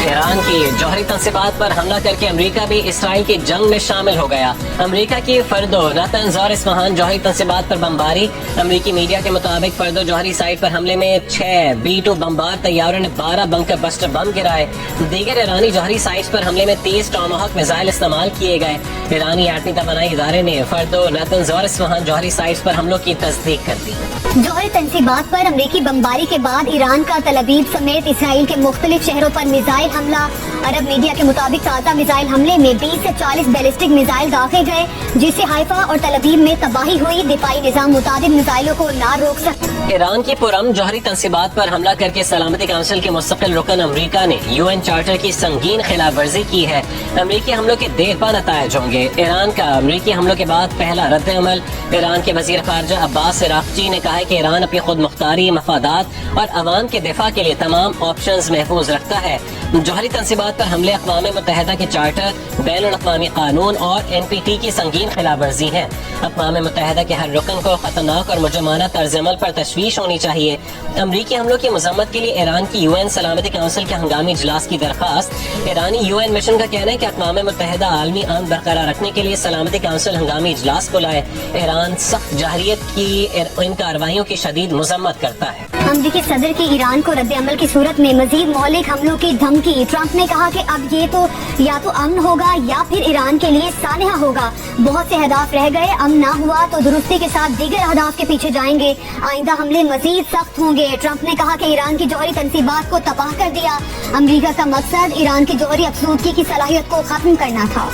ایران کی جوہری تنصیبات پر حملہ کر کے امریکہ بھی اسرائیل کی جنگ میں شامل ہو گیا۔ امریکہ کی فردو، نتنز اور اصفہان جوہری تنصیبات پر بمباری۔ امریکی میڈیا کے مطابق فردو جوہری سائٹ پر حملے میں 6 B-2 بمبار طیاروں نے 12 بنکر بسٹر بم گرائے۔ دیگر ایرانی جوہری سائٹس پر حملے میں 30 ٹاماہاک میزائل استعمال کیے گئے۔ ایرانی ایٹمی توانائی ادارے نے فردو، نتنز اور اصفہان جوہری سائٹس پر حملوں کی تصدیق کر دی۔ جوہری تنصیبات پر امریکی بمباری کے بعد ایران کا تل ابیب سمیت اسرائیل کے مختلف شہروں پر میزائل حملہ۔ عرب میڈیا کے مطابق تازہ میزائل حملے میں 20 سے 40 بیلسٹک میزائل داغے گئے، جس سے حیفا اور تل ابیب میں تباہی ہوئی۔ دفاعی نظام متعدد میزائلوں کو نہ روک سکا۔ ایران کی پرامن جوہری تنصیبات پر حملہ کر کے سلامتی کونسل کے مستقل رکن امریکہ نے UN چارٹر کی سنگین خلاف ورزی کی ہے۔ امریکی حملوں کے دیر پا نتائج ہوں گے۔ ایران کا امریکی حملوں کے بعد پہلا رد عمل۔ ایران کے وزیر خارجہ عباس عراقچی نے کہا ہے کہ ایران اپنی خود مختاری، مفادات اور عوام کے دفاع کے لیے تمام آپشنز محفوظ رکھتا ہے۔ جوہری تنصیبات پر حملے اقوام متحدہ کے چارٹر، بین الاقوامی قانون اور NPT کی سنگین خلاف ورزی ہے۔ اقوام متحدہ کے ہر رکن کو خطرناک اور مجرمانہ طرز عمل پر تشویش ہونی چاہیے۔ امریکی حملوں کی مذمت کے لیے ایران کی UN سلامتی کونسل کے ہنگامی اجلاس کی درخواست۔ ایرانی UN مشن کا کہنا ہے کہ اقوام متحدہ عالمی امن برقرار رکھنے کے لیے سلامتی کونسل ہنگامی اجلاس بلائے۔ ایران سخت جارحیت کی ان کارروائیوں کی شدید مذمت کرتا ہے۔ امریکی صدر کی ایران کو رد عمل کی صورت میں مزید مہلک حملوں کی دھمکی۔ ٹرمپ نے کہا کہ اب یہ تو یا تو امن ہوگا یا پھر ایران کے لیے سانحہ ہوگا۔ بہت سے اہداف رہ گئے، امن نہ ہوا تو درستی کے ساتھ دیگر اہداف کے پیچھے جائیں گے۔ آئندہ حملے مزید سخت ہوں گے۔ ٹرمپ نے کہا کہ ایران کی جوہری تنصیبات کو تباہ کر دیا۔ امریکہ کا مقصد ایران کی جوہری افسودگی کی صلاحیت کو ختم کرنا تھا۔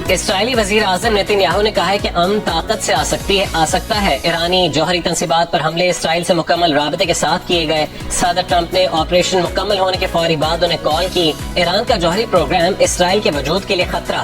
اسرائیلی وزیر اعظم نیتن یاہو نے کہا ہے کہ امن طاقت سے آ سکتا ہے۔ ایرانی جوہری تنصیبات پر حملے اسرائیل سے مکمل رابطے کے ساتھ کیے گئے۔ صدر ٹرمپ نے آپریشن مکمل ہونے کے فوری بعد انہیں کال کی۔ ایران کا جوہری پروگرام اسرائیل کے وجود کے لیے خطرہ۔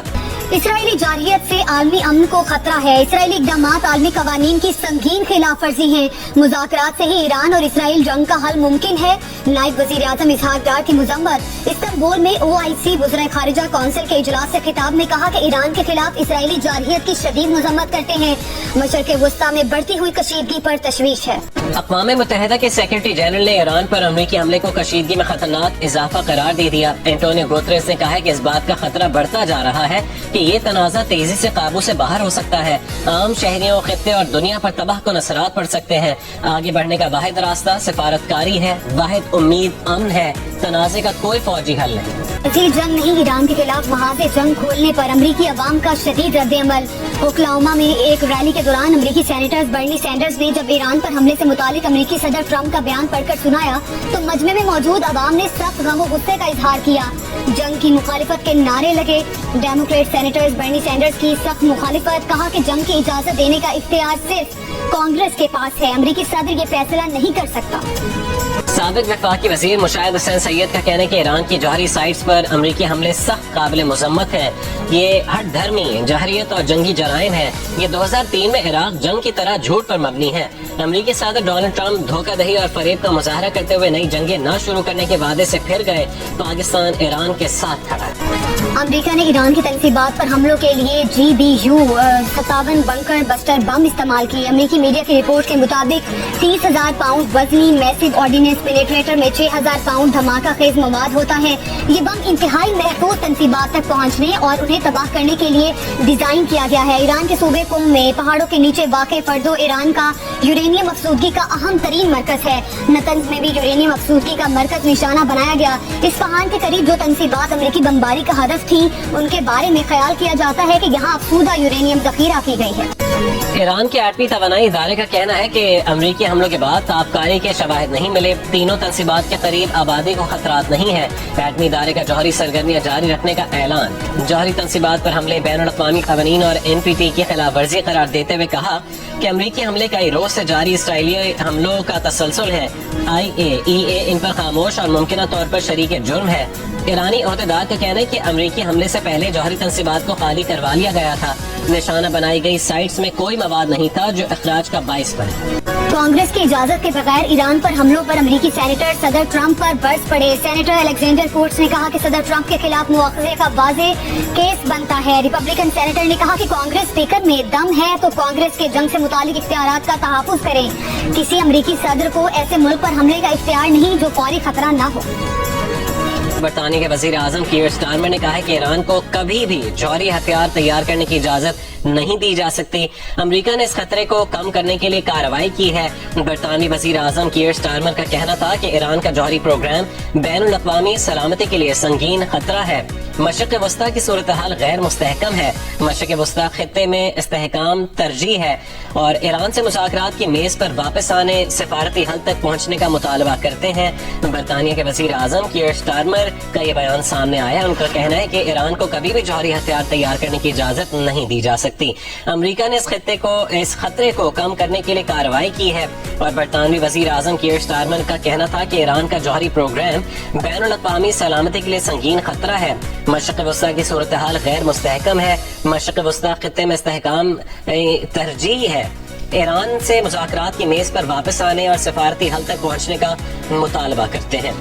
اسرائیلی جارحیت سے عالمی امن کو خطرہ ہے۔ اسرائیلی اقدامات عالمی قوانین کی سنگین خلاف ورزی ہیں۔ مذاکرات سے ہی ایران اور اسرائیل جنگ کا حل ممکن ہے۔ نائب وزیر اعظم اسحاق ڈار کی مذمت۔ استنبول میں OIC وزرائے خارجہ کونسل کے اجلاس سے خطاب میں کہا کہ ایران کے خلاف اسرائیلی جارحیت کی شدید مذمت کرتے ہیں۔ مشرق وسطیٰ میں بڑھتی ہوئی کشیدگی پر تشویش ہے۔ اقوام متحدہ کے سیکرٹری جنرل نے ایران پر امریکی حملے کو کشیدگی میں خطرناک اضافہ قرار دے دیا۔ اینٹونیو گوتریس نے کہا ہے کہ اس بات کا خطرہ بڑھتا جا رہا ہے کہ یہ تنازع تیزی سے قابو سے باہر ہو سکتا ہے۔ عام شہریوں، خطے اور دنیا پر تباہ کن اثرات پڑ سکتے ہیں۔ آگے بڑھنے کا واحد راستہ سفارتکاری ہے۔ واحد امید امن ہے۔ تنازع کا کوئی فوجی حل نہیں۔ یہ جنگ نہیں، ایران کے خلاف محاذ جنگ کھولنے پر امریکی عوام کا شدید رد عمل۔ اوکلاہوما میں ایک ریلی کے دوران امریکی سینیٹر برنی سینڈرز نے جب ایران پر حملے سے متعلق امریکی صدر ٹرمپ کا بیان پڑھ کر سنایا تو مجمع میں موجود عوام نے سخت غم و غصے کا اظہار کیا۔ جنگ کی مخالفت کے نعرے لگے۔ ڈیموکریٹ سینیٹر برنی سینڈرز کی سخت مخالفت، کہا کہ جنگ کی اجازت دینے کا اختیار صرف کانگریس کے پاس ہے، امریکی صدر یہ فیصلہ نہیں کر سکتا۔ سابق وفاقی وزیر مشاہد حسین سید کا کہنا ہے کہ ایران کی جوہری سائٹس پر امریکی حملے سخت قابل مذمت ہیں۔ یہ ہٹ دھرمی جارحیت اور جنگی جرائم ہے۔ یہ 2003 میں عراق جنگ کی طرح جھوٹ پر مبنی ہے۔ امریکی صدر ڈونلڈ ٹرمپ دھوکہ دہی اور فریب کا مظاہرہ کرتے ہوئے نئی جنگیں نہ شروع کرنے کے وعدے سے پھر گئے۔ پاکستان ایران کے ساتھ کھڑا ہے۔ امریکہ نے ایران کی تنصیبات پر حملوں کے لیے GBU 57 بنکر بسٹر بم استعمال کیے۔ امریکی میڈیا کی رپورٹ کے مطابق 30,000 پاؤنڈ وزنی میسو آرڈیننس پینیٹریٹر میں 6,000 پاؤنڈ دھماکہ خیز مواد ہوتا ہے۔ یہ بم انتہائی محفوظ تنصیبات تک پہنچنے اور انہیں تباہ کرنے کے لیے ڈیزائن کیا گیا ہے۔ ایران کے صوبے قم میں پہاڑوں کے نیچے واقع فردو ایران کا یورینیم افسودگی کا اہم ترین مرکز ہے۔ نتنز میں بھی یورینیم افسودگی کا مرکز نشانہ بنایا گیا۔ اصفہان کے قریب جو تنصیبات امریکی بمباری کا ہدف تھی ان کے بارے میں خیال کیا جاتا ہے کہ یہاں افسودہ یورینیم ذخیرہ کی گئی ہے۔ ایران کے ایٹمی توانائی ادارے کا کہنا ہے کہ امریکی حملوں کے بعد تابکاری کے شواہد نہیں ملے۔ تینوں تنصیبات کے قریب آبادی کو خطرات نہیں ہے۔ ایٹمی ادارے کا جوہری سرگرمیاں جاری رکھنے کا اعلان۔ جوہری تنصیبات پر حملے بین الاقوامی قوانین اور NPT کی خلاف ورزی قرار دیتے ہوئے کہا کہ امریکی حملے کئی روز سے جاری اسرائیلی حملوں کا تسلسل ہے۔ IAEA ان پر خاموش اور ممکنہ طور پر شریک جرم ہے۔ ایرانی عہدیدار کا کہنا ہے کہ امریکی حملے سے پہلے جوہری تنصیبات کو خالی کروا لیا گیا تھا۔ نشانہ بنائی گئی سائٹس میں کوئی مواد نہیں تھا جو اخراج کا باعث بنے۔ کانگریس کی اجازت کے بغیر ایران پر حملوں پر امریکی سینیٹر صدر ٹرمپ پر برس پڑے۔ سینیٹر الیگزینڈر کورٹس نے کہا کہ صدر ٹرمپ کے خلاف مواخذے کا واضح کیس بنتا ہے۔ ریپبلکن سینیٹر نے کہا کہ کانگریس اسپیکر میں دم ہے تو کانگریس کے جنگ سے متعلق اختیارات کا تحفظ کریں۔ کسی امریکی صدر کو ایسے ملک پر حملے کا اختیار نہیں جو فوری خطرہ نہ ہو۔ برطانیہ کے وزیر اعظم کیئر سٹارمر نے کہا ہے کہ ایران کو کبھی بھی جوہری ہتھیار تیار کرنے کی اجازت نہیں دی جا سکتی. امریکہ نے اس خطرے کو کم کرنے کے لیے کارروائی کی ہے. برطانوی وزیر اعظم کیئر سٹارمر کا کہنا تھا کہ ایران کا جوہری پروگرام بین الاقوامی سلامتی کے لیے سنگین خطرہ ہے. مشرق وسطیٰ کی صورتحال غیر مستحکم ہے. مشرق وسطیٰ خطے میں استحکام ترجیح ہے اور ایران سے مذاکرات کی میز پر واپس آنے، سفارتی حل تک پہنچنے کا مطالبہ کرتے ہیں. برطانیہ کے وزیر اعظم کیئر سٹارمر کا یہ بیان سامنے آیا. ان کا کہنا ہے کہ ایران کو کبھی بھی جوہری ہتھیار تیار کرنے کی اجازت نہیں دی جا سکتی. امریکہ نے اس خطرے کو کم کرنے کے لیے کارروائی کی ہے اور برطانوی وزیر اعظم کیئر سٹارمر کا کہنا تھا کہ ایران کا جوہری پروگرام بین الاقوامی سلامتی کے لیے سنگین خطرہ ہے. مشرق وسطیٰ کی صورتحال غیر مستحکم ہے. مشرق وسطیٰ خطے میں استحکام ترجیح ہے. ایران سے مذاکرات کی میز پر واپس آنے اور سفارتی حل تک پہنچنے کا مطالبہ کرتے ہیں.